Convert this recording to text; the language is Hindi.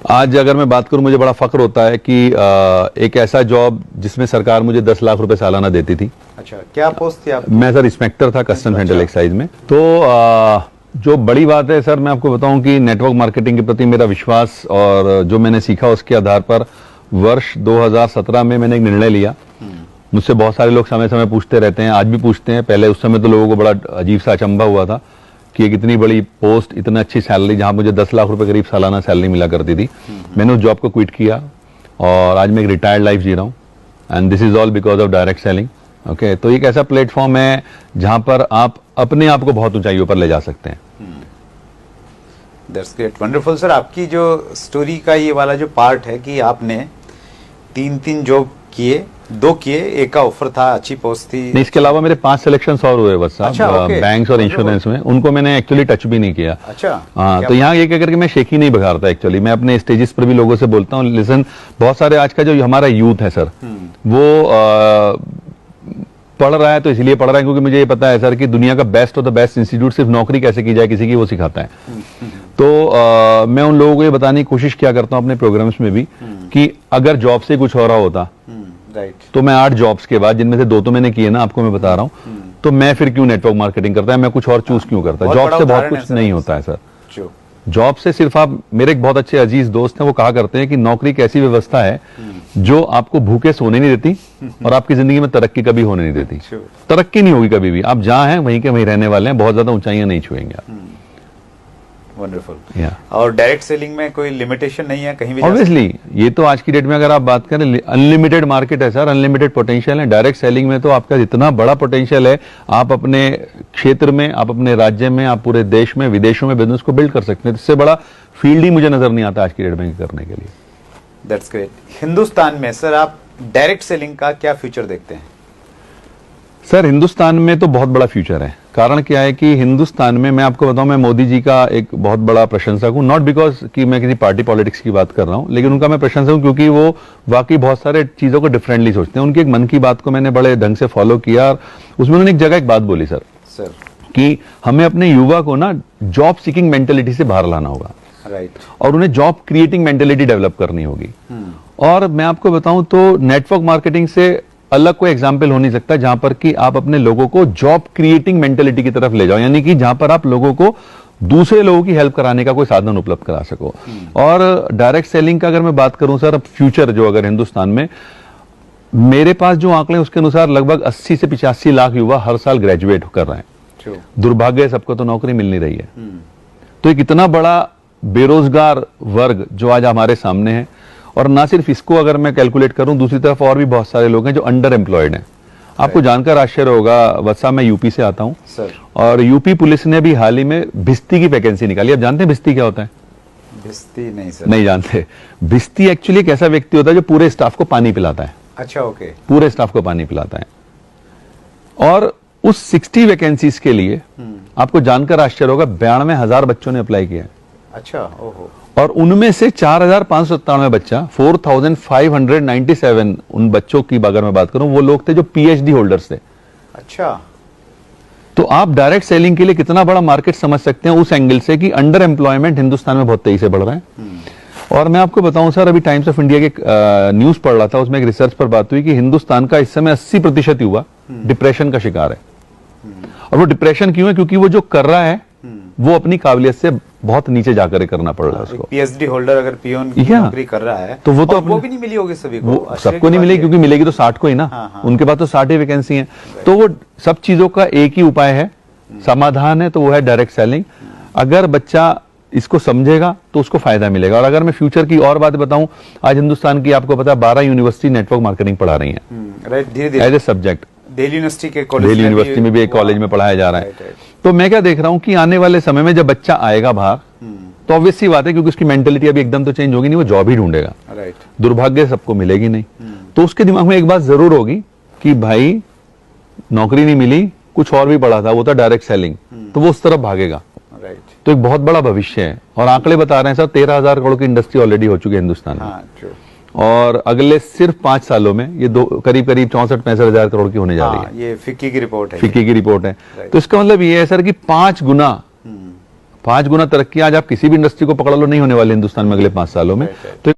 आज अगर मैं बात करूं, मुझे बड़ा फख्र होता है कि एक ऐसा जॉब जिसमें सरकार मुझे 10 लाख रुपए सालाना देती थी। अच्छा, क्या पोस्ट थी आप? मैं सर इंस्पेक्टर था कस्टम सेंट्रल एक्साइज में। तो जो बड़ी बात है सर, मैं आपको बताऊं कि नेटवर्क मार्केटिंग के प्रति मेरा विश्वास और जो मैंने सीखा उसके आधार पर वर्ष 2017 में मैंने एक निर्णय लिया। मुझसे बहुत सारे लोग समय समय पूछते रहते हैं, आज भी पूछते हैं। पहले उस समय तो लोगों को बड़ा अजीब सा अचंभा हुआ था कि एक इतनी बड़ी पोस्ट, इतना अच्छी सैलरी, जहां मुझे 10 लाख रुपए करीब सालाना सैलरी मिला करती थी। मैंने उस जॉब को क्विट किया और आज मैं एक रिटायर्ड लाइफ जी रहा हूँ, and this is all because of direct selling. Okay, तो एक ऐसा प्लेटफॉर्म है जहां पर आप अपने आप को बहुत ऊंचाइयों पर ले जा सकते हैं। That's great, wonderful sir. आपकी जो स्टोरी का ये वाला जो पार्ट है कि आपने 3 जॉब किए, 2 किए, एक का ऑफर था, अच्छी पोस्ट थी। नहीं, इसके अलावा मेरे 5 सिलेक्शन और हुए बस साहब। अच्छा, okay. बैंक्स और इंश्योरेंस में, उनको मैंने एक्चुअली टच भी नहीं किया। अच्छा, हाँ, तो यहाँ ये कह करके मैं शेखी नहीं बघारता। एक्चुअली मैं अपने स्टेजेस पर भी लोगों से बोलता हूँ, लिसन, बहुत सारे आज का जो हमारा यूथ है सर, वो पढ़ रहा है तो इसलिए पढ़ रहा है क्योंकि मुझे ये पता है सर कि दुनिया का best of the best institute सिर्फ नौकरी कैसे की जाए किसी की, वो सिखाता है। तो मैं उन लोगों को ये बताने की कोशिश किया करता हूँ अपने प्रोग्राम्स में भी कि अगर जॉब से कुछ हो रहा होता तो मैं 8 जॉब्स के बाद, जिनमें से 2 तो मैंने किए ना, आपको मैं बता रहा हूँ, तो मैं फिर क्यों नेटवर्क मार्केटिंग करता है, मैं कुछ और चूज क्यों करता है। जॉब से बहुत कुछ नहीं होता है सर। जॉब से सिर्फ आप, मेरे एक बहुत अच्छे अजीज दोस्त हैं, वो कहा करते हैं कि नौकरी एक ऐसी व्यवस्था है जो आपको भूखे सोने नहीं देती और आपकी जिंदगी में तरक्की कभी होने नहीं देती। तरक्की नहीं होगी कभी भी, आप जहां हैं वहीं के वहीं रहने वाले हैं, बहुत ज्यादा ऊंचाइयां नहीं छुएंगे आप। वंडरफुल। और डायरेक्ट सेलिंग में कोई लिमिटेशन नहीं है, कहीं भी ऑब्वियसली। ये तो आज की डेट में अगर आप बात करें, अनलिमिटेड मार्केट है सर, अनलिमिटेड पोटेंशियल है। डायरेक्ट सेलिंग में तो आपका इतना बड़ा पोटेंशियल है, आप अपने क्षेत्र में, आप अपने राज्य में, आप पूरे देश में, विदेशों में बिजनेस को बिल्ड कर सकते हैं। इससे बड़ा फील्ड ही मुझे नजर नहीं आता आज की डेट में करने के लिए। That's great. हिंदुस्तान में सर आप डायरेक्ट सेलिंग का क्या फ्यूचर देखते हैं? सर हिंदुस्तान में तो बहुत बड़ा फ्यूचर है। कारण क्या है कि हिंदुस्तान में, मैं आपको बताऊं, मैं मोदी जी का एक बहुत बड़ा प्रशंसक हूं। नॉट बिकॉज कि मैं किसी पार्टी पॉलिटिक्स की बात कर रहा हूं, लेकिन उनका मैं प्रशंसक हूं क्योंकि वो वाकई बहुत सारे चीजों को डिफरेंटली सोचते हैं। उनकी एक मन की बात को मैंने बड़े ढंग से फॉलो किया और उसमें उन्होंने एक जगह एक बात बोली सर कि हमें अपने युवा को ना जॉब सीकिंग मेंटेलिटी से बाहर लाना होगा, राइट, और उन्हें जॉब क्रिएटिंग मेंटेलिटी डेवलप करनी होगी। और मैं आपको बताऊं तो नेटवर्क मार्केटिंग से अलग कोई एग्जाम्पल हो नहीं सकता जहां पर कि आप अपने लोगों को जॉब क्रिएटिंग मेंटेलिटी की तरफ ले जाओ, यानी कि जहां पर आप लोगों को दूसरे लोगों की हेल्प कराने का कोई साधन उपलब्ध करा सको। और डायरेक्ट सेलिंग का अगर मैं बात करूं सर, फ्यूचर जो अगर हिंदुस्तान में, मेरे पास जो आंकड़े उसके अनुसार लगभग 80 से 85 लाख युवा हर साल ग्रेजुएट कर रहे हैं। दुर्भाग्य सबको तो नौकरी मिल नहीं रही है। तो एक इतना बड़ा बेरोजगार वर्ग जो आज हमारे सामने है, और ना सिर्फ इसको अगर मैं कैलकुलेट करूं, दूसरी तरफ और भी बहुत सारे लोग हैं जो अंडर एम्प्लॉयड हैं। आपको जानकर आश्चर्य होगा वत्सा, मैं यूपी से आता हूं सर, और यूपी पुलिस ने भी हाल ही में भिस्ती की वैकेंसी निकाली। आप जानते हैं भिस्ती क्या होता है? भिस्ती नहीं सर। नहीं जानते। भिस्ती एक्चुअली एक ऐसा व्यक्ति होता है जो पूरे स्टाफ को पानी पिलाता है। अच्छा, ओके। पूरे स्टाफ को पानी पिलाता है। और उस 60 वैकेंसीज के लिए आपको जानकर आश्चर्य होगा 92,000 बच्चों ने अप्लाई किया है। अच्छा, ओहो। और उनमें से 4,597 बच्चा, 4,597 उन बच्चों की अगर मैं बात करूं, वो लोग थे जो पीएचडी होल्डर्स थे। अच्छा, तो आप डायरेक्ट सेलिंग के लिए कितना बड़ा मार्केट समझ सकते हैं उस एंगल से कि अंडर एम्प्लॉयमेंट हिंदुस्तान में बहुत तेजी से बढ़ रहा है। और मैं आपको बताऊं सर, अभी टाइम्स ऑफ इंडिया के न्यूज पढ़ रहा था, उसमें एक रिसर्च पर बात हुई कि हिंदुस्तान का इस समय 80% युवा डिप्रेशन का शिकार है। और वो डिप्रेशन क्यों है? क्योंकि वो जो कर रहा है वो अपनी काबिलियत से बहुत नीचे जाकर करना पड़ रहा है उसको। पीएचडी होल्डर अगर पियोन की नौकरी कर रहा है तो वो तो वो भी नहीं मिली होगी सभी को, सबको नहीं मिलेगी, क्योंकि मिलेगी तो 60 को ही ना। उनके पास तो 60 ही वैकेंसी है। तो वो सब चीजों का एक ही उपाय है, समाधान है, तो वो है डायरेक्ट सेलिंग। अगर बच्चा इसको समझेगा तो उसको फायदा मिलेगा। और अगर मैं फ्यूचर की और बात बताऊं, आज हिंदुस्तान की आपको पता है 12 यूनिवर्सिटी नेटवर्क मार्केटिंग पढ़ा रही है as a subject. Delhi university में भी एक कॉलेज में पढ़ाया जा रहा है। तो मैं क्या देख रहा हूं कि आने वाले समय में जब बच्चा आएगा बाहर, तो ऑब्वियस सी बात है क्योंकि उसकी मेंटेलिटी अभी एकदम तो चेंज होगी नहीं, वो जॉब ही ढूंढेगा। दुर्भाग्य सबको मिलेगी नहीं। तो उसके दिमाग में एक बात जरूर होगी कि भाई नौकरी नहीं मिली, कुछ और भी पढ़ा था, वो था डायरेक्ट सेलिंग, तो वो उस तरफ भागेगा। तो एक बहुत बड़ा भविष्य है। और आंकड़े बता रहे हैं सर 13,000 करोड़ की इंडस्ट्री ऑलरेडी हो चुकी है हिंदुस्तान में। और अगले सिर्फ 5 सालों में ये करीब 64-65 हजार करोड़ की होने जा रही है। ये फिक्की की रिपोर्ट है। फिक्की की रिपोर्ट है। तो इसका मतलब ये है सर कि 5 गुना 5 गुना तरक्की आज आप किसी भी इंडस्ट्री को पकड़ लो नहीं होने वाली हिंदुस्तान में अगले 5 सालों में। तो